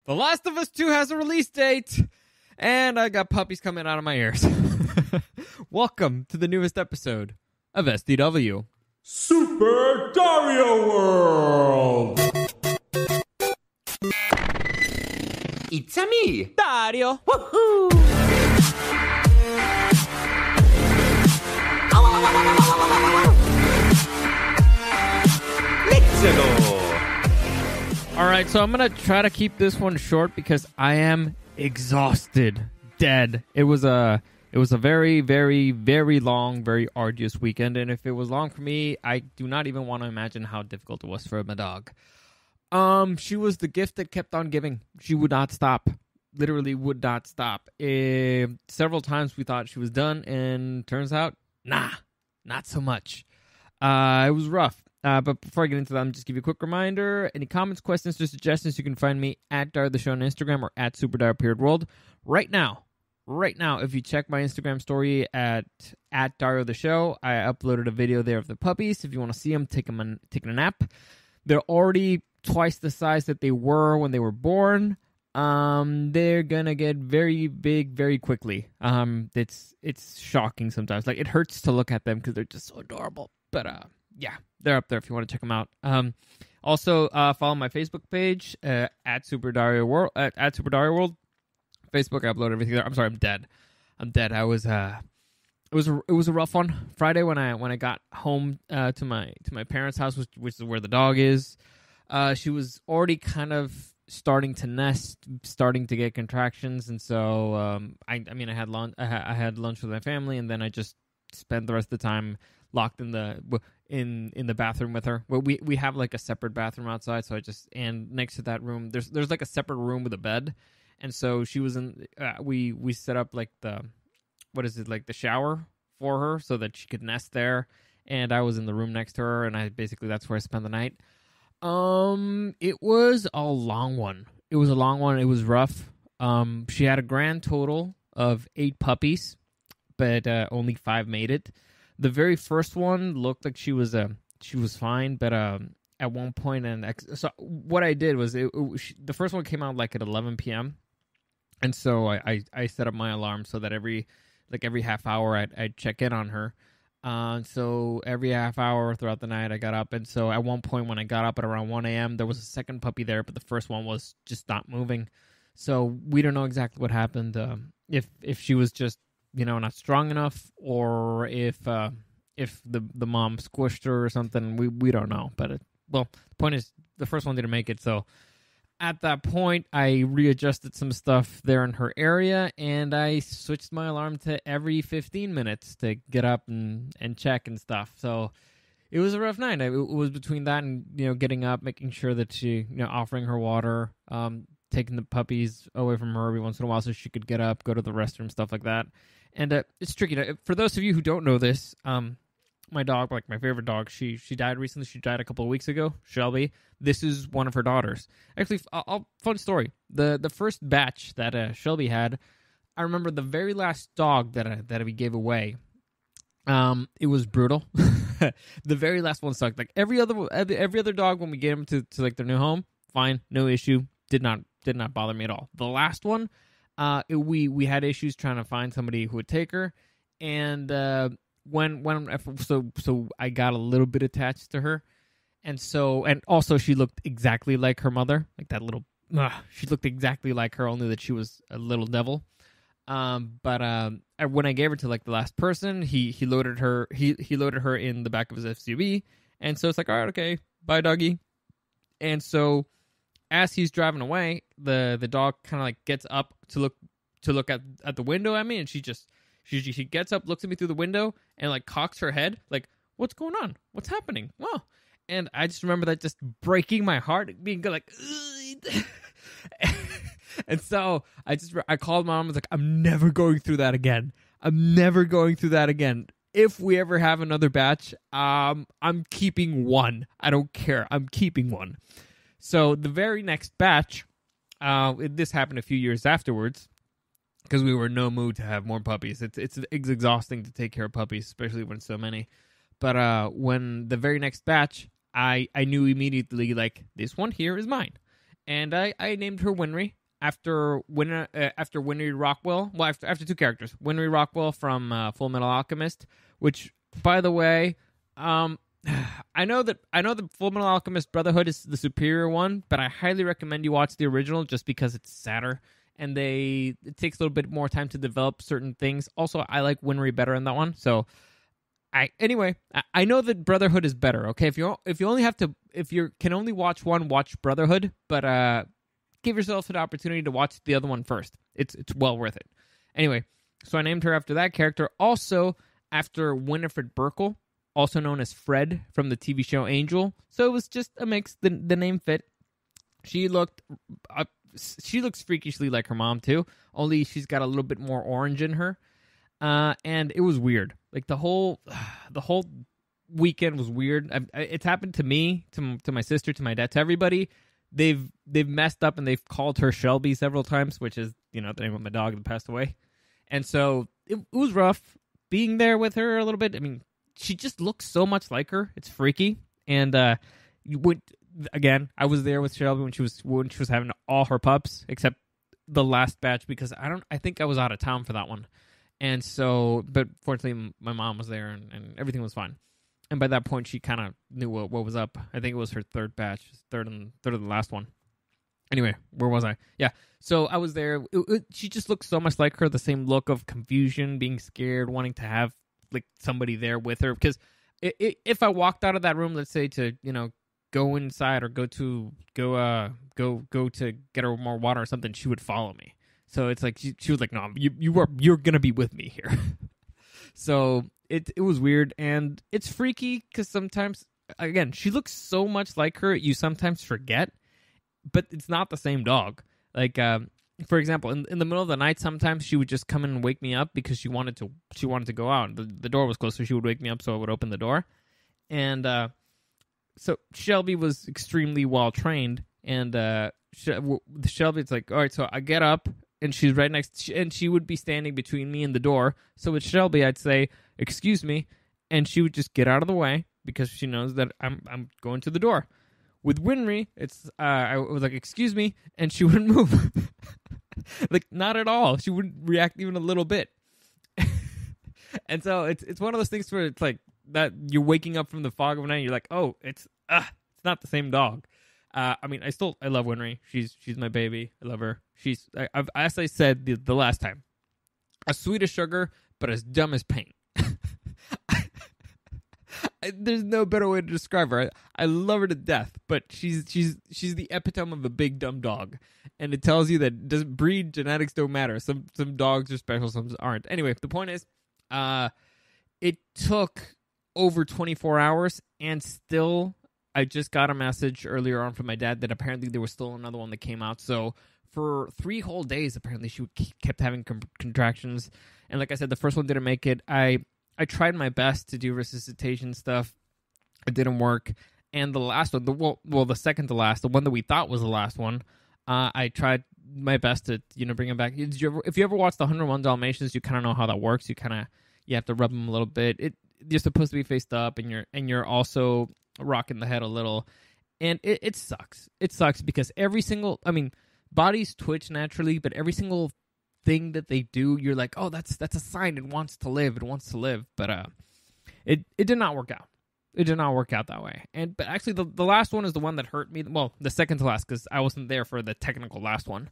The Last of Us 2 has a release date, and I got puppies coming out of my ears. Welcome to the newest episode of SDW. Super Dario World! It's a me, Dario! Woohoo! Let's go! Alright, so I'm going to try to keep this one short because I am exhausted, dead. It was a very, very, very long, very arduous weekend, and if it was long for me, I do not even want to imagine how difficult it was for my dog. She was the gift that kept on giving. She would not stop. Literally would not stop. Several times we thought she was done, and turns out, nah, not so much. It was rough. But before I get into that, I'm just give you a quick reminder. Any comments, questions, or suggestions, you can find me at Dario the Show on Instagram or at SuperDarioPeriodWorld. Right now, if you check my Instagram story at Dario the Show, I uploaded a video there of the puppies. If you want to see them, taking a nap. They're already twice the size that they were when they were born. They're gonna get very big very quickly. It's shocking sometimes. Like, it hurts to look at them because they're just so adorable. But yeah, they're up there if you want to check them out. Also, follow my Facebook page at Super Dario World. At Super Dario World. Facebook, I upload everything there. I'm sorry, I'm dead. I was it was a rough one. Friday when I got home to my parents' house, which is where the dog is. She was already kind of starting to nest, starting to get contractions, and so I had lunch with my family, and then I just spent the rest of the time locked in the bathroom with her. Well, we have like a separate bathroom outside, so and next to that room there's like a separate room with a bed, and so she was in. We set up like the shower for her so that she could nest there, and I was in the room next to her, and that's where I spent the night. It was a long one. It was rough. She had a grand total of 8 puppies, but only 5 made it. The very first one looked like she was fine, but at one point, so what I did was the first one came out like at 11 p.m. and so I set up my alarm so that every half hour I'd check in on her. So every half hour throughout the night I got up, and so at one point when I got up at around 1 a.m. there was a second puppy there, but the first one was just not moving. So we don't know exactly what happened. If she was just not strong enough, or if the mom squished her or something, we don't know. But the point is, the first one didn't make it. So at that point, I readjusted some stuff there in her area, and I switched my alarm to every 15 minutes to get up and check and stuff. So it was a rough night. It was between that and getting up, making sure that she offering her water, taking the puppies away from her every once in a while so she could get up, go to the restroom, stuff like that. And it's tricky. For those of you who don't know this, my dog, like my favorite dog, she died recently. She died a couple of weeks ago, Shelby. This is one of her daughters. Actually, fun story. The first batch that Shelby had, I remember the very last dog that we gave away. It was brutal. The very last one sucked. Like every other dog, when we gave them to like their new home, fine, no issue. Did not bother me at all. The last one, we had issues trying to find somebody who would take her, and so I got a little bit attached to her, and also she looked exactly like her mother, like that little. She looked exactly like her, only that she was a little devil. But when I gave her to like the last person, he loaded her. He loaded her in the back of his SUV, and so it's like, all right, okay, bye, doggy. And so as he's driving away, the dog kind of like gets up to look at the window at me, and she gets up, looks at me through the window, and like cocks her head, like, what's going on? What's happening? Well, and I just remember that just breaking my heart, being like, and so I called mom. I was like, I'm never going through that again. If we ever have another batch, I'm keeping one. I don't care. I'm keeping one. So the very next batch, this happened a few years afterwards, because we were in no mood to have more puppies. It's exhausting to take care of puppies, especially when so many. But when the very next batch, I knew immediately, like, this one here is mine. and I named her Winry after Winry Rockwell. Well, after two characters, Winry Rockwell from Full Metal Alchemist, which, by the way, I know that Full Metal Alchemist Brotherhood is the superior one, but I highly recommend you watch the original just because it's sadder and it takes a little bit more time to develop certain things. Also, I like Winry better in that one. So, I know that Brotherhood is better. Okay, if you can only watch one, watch Brotherhood, but give yourself an opportunity to watch the other one first. It's well worth it. Anyway, so I named her after that character. Also, after Winifred Burkle, also known as Fred from the TV show Angel. So it was just a mix. The name fit. She looks freakishly like her mom too. Only she's got a little bit more orange in her. And it was weird. Like the whole weekend was weird. It's happened to me, to my sister, to my dad, to everybody. They've messed up and they've called her Shelby several times, which is the name of my dog that passed away. And so it was rough being there with her a little bit. I mean, she just looks so much like her. It's freaky. And I was there with Shelby when she was having all her pups, except the last batch, because I think I was out of town for that one. And so, but fortunately, my mom was there and everything was fine. And by that point, she kind of knew what was up. I think it was her third batch, third of the last one. Anyway, where was I? Yeah, so I was there. She just looked so much like her, the same look of confusion, being scared, wanting to have like somebody there with her. Because if I walked out of that room, let's say to go inside or go to get her more water or something, she would follow me. So it's like she was like, no, you're gonna be with me here. So it was weird and it's freaky because sometimes, again, she looks so much like her, you sometimes forget, but it's not the same dog. Like for example, in the middle of the night, sometimes she would just come in and wake me up because she wanted to go out. The door was closed, so she would wake me up, so I would open the door. And so Shelby was extremely well trained, and Shelby's like, all right, so I get up. And she's right next, and she would be standing between me and the door. So with Shelby, I'd say, "Excuse me," and she would just get out of the way because she knows that I'm going to the door. With Winry, I was like, "Excuse me," and she wouldn't move, like not at all. She wouldn't react even a little bit. And so it's one of those things where it's like that you're waking up from the fog of night. And you're like, "Oh, it's not the same dog." I mean, I love Winry. She's my baby. I love her. She's, as I said the last time, as sweet as sugar, but as dumb as paint. There's no better way to describe her. I love her to death, but she's the epitome of a big dumb dog, and it tells you that breed genetics don't matter. Some dogs are special, some aren't. Anyway, the point is, it took over 24 hours, and still. I just got a message earlier on from my dad that apparently there was still another one that came out. So for 3 whole days, apparently she kept having contractions. And like I said, the first one didn't make it. I tried my best to do resuscitation stuff. It didn't work. And the last one, the second to last, the one that we thought was the last one, I tried my best to bring him back. If you ever watch the 101 Dalmatians, you kind of know how that works. You have to rub them a little bit. You're supposed to be faced up, and you're also rocking the head a little, and it sucks. It sucks because bodies twitch naturally, but every single thing that they do, you're like, oh, that's a sign it wants to live. But it did not work out. It did not work out that way. But actually, the last one is the one that hurt me. Well, the second to last, because I wasn't there for the technical last one.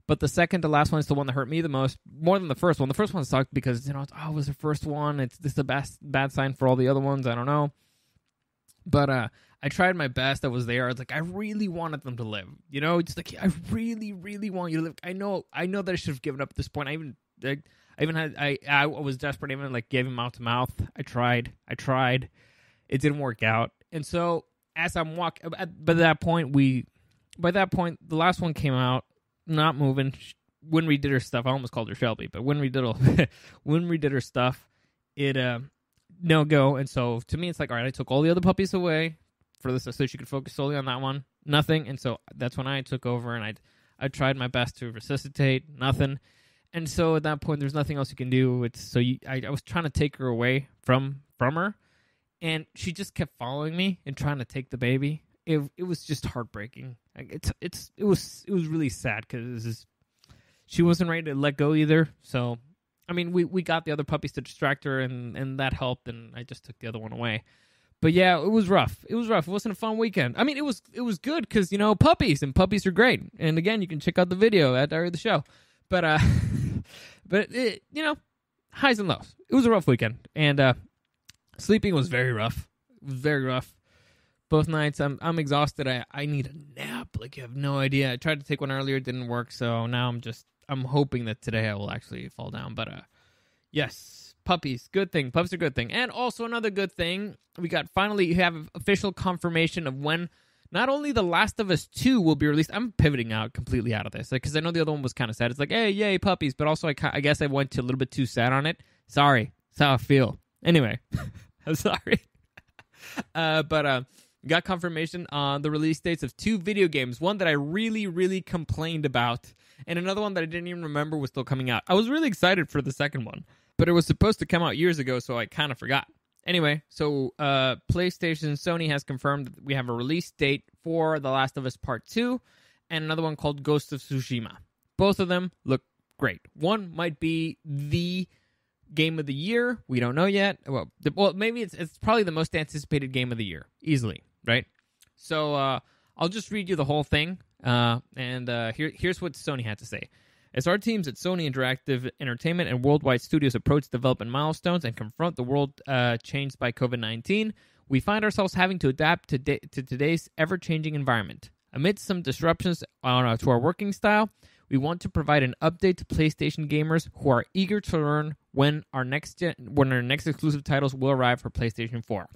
But the second to last one is the one that hurt me the most, more than the first one. The first one sucked because it was the first one. It's the bad sign for all the other ones. I don't know. But I tried my best. I was there. I was like, I really wanted them to live. Just like I really, really want you to live. I know that I should have given up at this point. I was desperate. I even like gave him mouth to mouth. I tried. It didn't work out. And so as I'm walking, by that point, the last one came out, not moving. Winry did her stuff. I almost called her Shelby, but Winry did her stuff. It no go. And so to me, it's like, all right, I took all the other puppies away for this so she could focus solely on that one. Nothing. And so that's when I took over, and I tried my best to resuscitate. Nothing. And so at that point, there's nothing else you can do. I was trying to take her away from her, and she just kept following me and trying to take the baby. It was just heartbreaking. It was really sad because she wasn't ready to let go either. So, I mean, we got the other puppies to distract her, and that helped, and I just took the other one away. But yeah, it was rough. It wasn't a fun weekend. I mean, it was good because, puppies, and puppies are great. And again, you can check out the video at Dario the Show. But highs and lows. It was a rough weekend, and sleeping was very rough. Very rough. Both nights, I'm exhausted. I need a nap. Like, you have no idea. I tried to take one earlier, it didn't work. So now I'm hoping that today I will actually fall down. But yes, puppies, good thing. Puppies are a good thing. And also another good thing, we have official confirmation of when not only The Last of Us 2 will be released. I'm pivoting out completely out of this because I know the other one was kind of sad. It's like, hey, yay, puppies. But also, I guess I went to a little bit too sad on it. Sorry. That's how I feel. Anyway, I'm sorry. But got confirmation on the release dates of 2 video games. One that I really, really complained about, and another one that I didn't even remember was still coming out. I was really excited for the second one, but it was supposed to come out years ago, so I kind of forgot. Anyway, so PlayStation Sony has confirmed that we have a release date for The Last of Us Part 2 and another one called Ghost of Tsushima. Both of them look great. One might be the game of the year. We don't know yet. Well, maybe it's probably the most anticipated game of the year, easily, right? So I'll just read you the whole thing, and here's what Sony had to say. As our teams at Sony Interactive Entertainment and Worldwide Studios approach development milestones and confront the world changed by COVID-19, we find ourselves having to adapt to today's ever-changing environment. Amidst some disruptions to our working style, we want to provide an update to PlayStation gamers who are eager to learn when our next exclusive titles will arrive for PlayStation 4.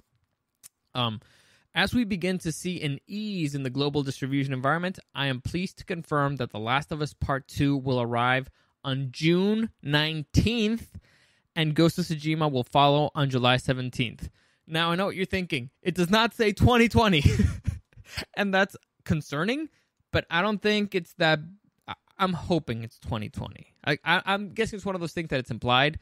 As we begin to see an ease in the global distribution environment, I am pleased to confirm that The Last of Us Part 2 will arrive on June 19th, and Ghost of Tsushima will follow on July 17th. Now, I know what you're thinking. It does not say 2020, and that's concerning, but I don't think it's that. I'm hoping it's 2020. I'm guessing it's one of those things that it's implied,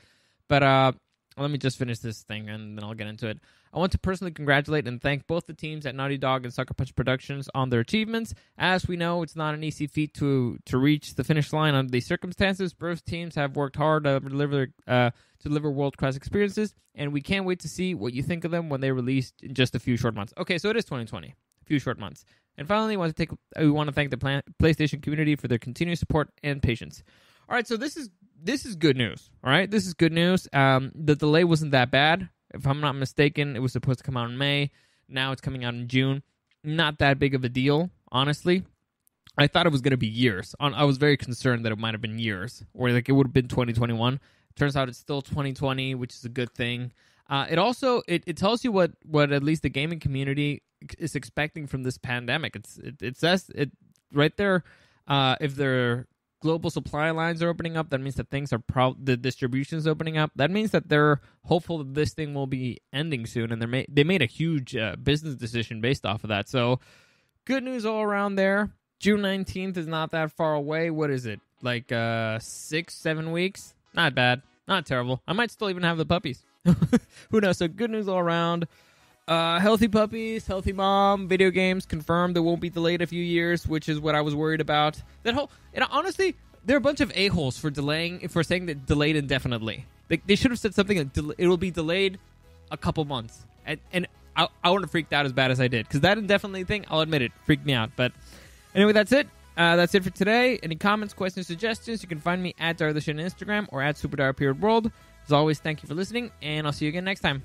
but let me just finish this thing, and then I'll get into it. I want to personally congratulate and thank both the teams at Naughty Dog and Sucker Punch Productions on their achievements. As we know, it's not an easy feat to reach the finish line under these circumstances. Both teams have worked hard to deliver world-class experiences, and we can't wait to see what you think of them when they release in just a few short months. Okay, so it is 2020, a few short months. And finally, we want to thank the PlayStation community for their continued support and patience. All right, so this is good news. All right, this is good news. The delay wasn't that bad. If I'm not mistaken, it was supposed to come out in May. Now it's coming out in June. Not that big of a deal, honestly. I thought it was going to be years. I was very concerned that it might have been years, or like it would have been 2021. Turns out it's still 2020, which is a good thing. It also it tells you what at least the gaming community is expecting from this pandemic. It says it right there. If their global supply lines are opening up, that means that things are the distribution is opening up. That means that they're hopeful that this thing will be ending soon, and they made a huge business decision based off of that. So good news all around there. June 19th is not that far away. What is it? Like 6-7 weeks? Not bad. Not terrible. I might still even have the puppies. Who knows? So good news all around. Healthy puppies, healthy mom, video games confirmed they won't be delayed a few years, which is what I was worried about. Honestly, they're a bunch of a-holes for saying that delayed indefinitely. They should have said something like it will be delayed a couple months. And I wouldn't have freaked out as bad as I did, because that indefinitely thing, I'll admit it, freaked me out. But anyway, that's it. That's it for today. Any comments, questions, suggestions, you can find me at Dario the Show on Instagram or at SuperDario_World. As always, thank you for listening, and I'll see you again next time.